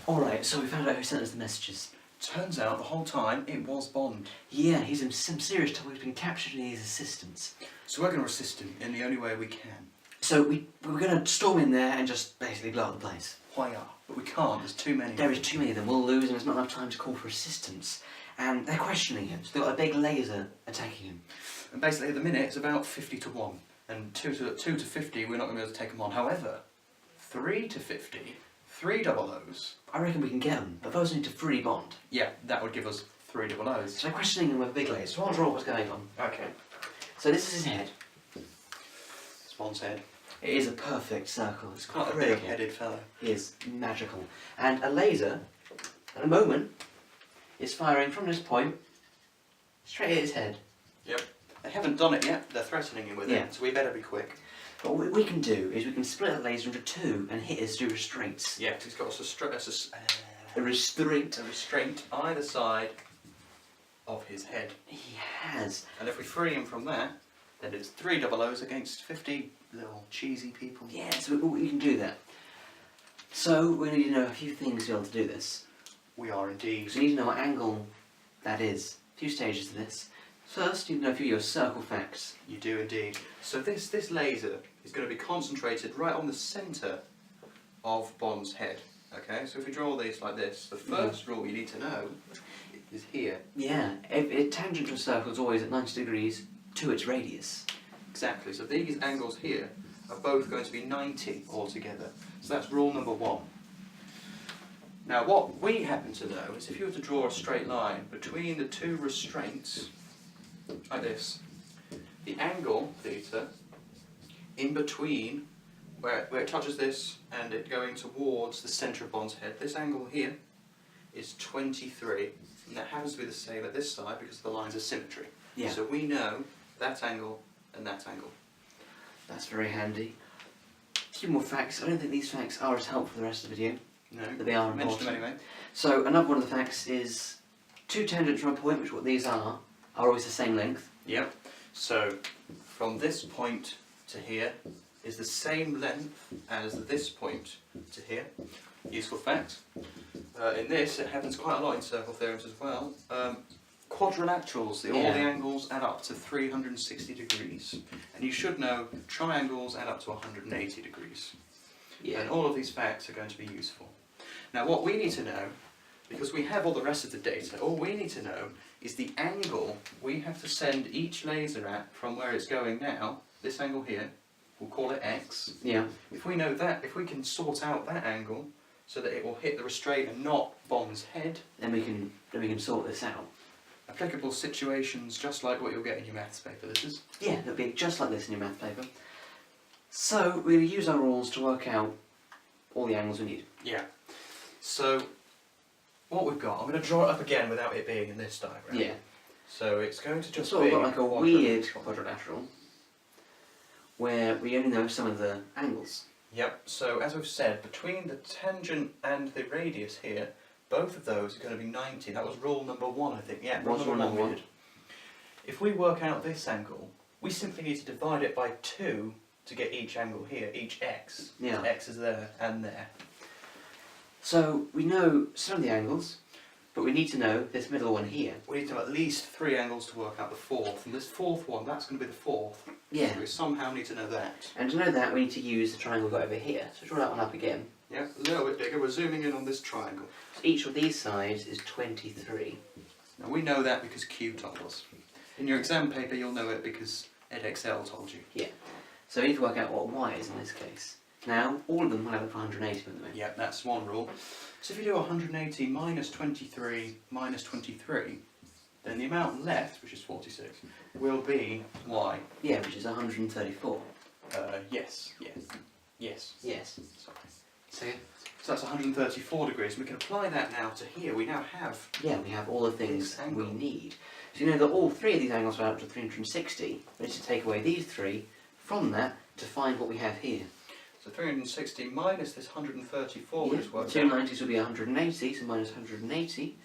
Alright, so we found out who sent us the messages. Turns out the whole time it was Bond. Yeah, he's in some serious trouble. He's been captured and needs assistance. So we're going to assist him in the only way we can. So we were going to storm in there and just basically blow up the place. Why are? But we can't, there's too many. There is too many of them. We'll lose and there's not enough time to call for assistance. And they're questioning him. So they've got a big laser attacking him. And basically at the minute it's about 50 to 1. And 2 to 50 we're not going to be able to take them on. However, 3 to 50, 3 double O's. I reckon we can get them, but those need to free Bond. Yeah, that would give us 3 double O's. So they're questioning him with a big laser. So I'll draw what's going on. Okay. So this is his head. It's Bond's head. It is a perfect circle. It's Quite a incredible. big-headed fellow. He is magical. And a laser, at the moment, is firing from this point straight at his head. Yep. They haven't done it yet, they're threatening him with Yeah. it, so we better be quick. But what we can do is we can split the laser into two and hit us through restraints. Yeah, he's got A restraint. a restraint either side of his head. He has. And if we free him from that, then it's 3 double O's against 50 little cheesy people. Yeah, so we can do that. So we need to know a few things to be able to do this. We are indeed. So you need to know what angle that is. A few stages to this. First, you need to know a few of your circle facts. You do indeed. So this laser is going to be concentrated right on the centre of Bond's head. Okay, so if we draw these like this, the first rule you need to know is here. Yeah, a tangent to a circle is always at 90 degrees to its radius. Exactly, so these angles here are both going to be 90 altogether. So that's rule number 1. Now what we happen to know is if you were to draw a straight line between the two restraints, like this, the angle, theta, in between where it touches this and it going towards the centre of Bond's head, this angle here is 23, and that happens to be the same at this side because of the lines of symmetry. Yeah. So we know that angle and that angle. That's very handy. A few more facts. I don't think these facts are as helpful for the rest of the video. No, But they are mention them important. anyway. So another one of the facts is two tangents from a point, which what these are always the same length. Yep. So from this point to here is the same length as this point to here. Useful fact. In this, it happens quite a lot in circle theorems as well. Quadrilaterals, all the angles add up to 360 degrees. And you should know triangles add up to 180 degrees. Yeah. And all of these facts are going to be useful. Now what we need to know, because we have all the rest of the data, all we need to know is the angle we have to send each laser at from where it's going now, this angle here, we'll call it x. Yeah. If we know that, if we can sort out that angle so that it will hit the restraint and not Bond's head, Then we can sort this out. applicable situations just like what you'll get in your maths paper, this is. Yeah, it'll be just like this in your math paper. So we'll use our rules to work out all the angles we need. Yeah. So what we've got, I'm going to draw it up again without it being in this diagram. Yeah. So it's going to just So be we've got like a quadrilateral. weird quadrilateral where we only know some of the angles. Yep, so as we've said, between the tangent and the radius here, both of those are going to be 90. That was rule number 1, I think. Yeah, What's rule number we 1? did. If we work out this angle, we simply need to divide it by 2 to get each angle here, each x. Yeah. X is there and there. So we know some of the angles, but we need to know this middle one here. We need to have at least 3 angles to work out the fourth, and this fourth one, that's going to be the fourth. Yeah. So we somehow need to know that. And to know that, we need to use the triangle we've got over here. So draw that one up again. Yeah, a little bit bigger. We're zooming in on this triangle. So each of these sides is 23. Now we know that because Q told us. In your exam paper you'll know it because EdXL told you. Yeah. So we need to work out what y is in this case. Now, all of them will have it for 180 at the moment. Yeah, that's one rule. So if you do 180 minus 23 minus 23, then the amount left, which is 46, will be y. Yeah, which is 134. Yes. Yes. Yes. Sorry. So, So that's 134 degrees. We can apply that now to here. We now have... yeah, we have all the things This angle. we need. So you know that all 3 of these angles are up to 360. We need to take away these 3 from that to find what we have here. So 360 minus this 134, Yeah, which is worked two out. 90s will be 180, so minus 180.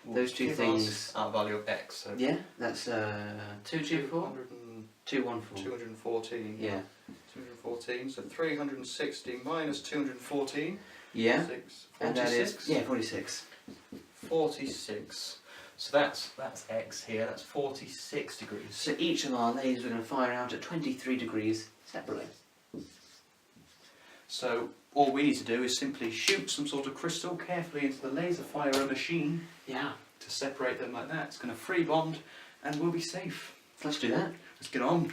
will Those two give things- us our value of x. So Yeah, that's 224, 214. 214. Yeah. 214, so 360 minus 214 Yeah. 6, And that is 46? yeah, 46. 46. So that's X here, that's 46 degrees. So each of our lasers are going to fire out at 23 degrees separately. So all we need to do is simply shoot some sort of crystal carefully into the laser firer machine. Yeah. To separate them like that. It's going to free bond and we'll be safe. Let's do that. Let's get on.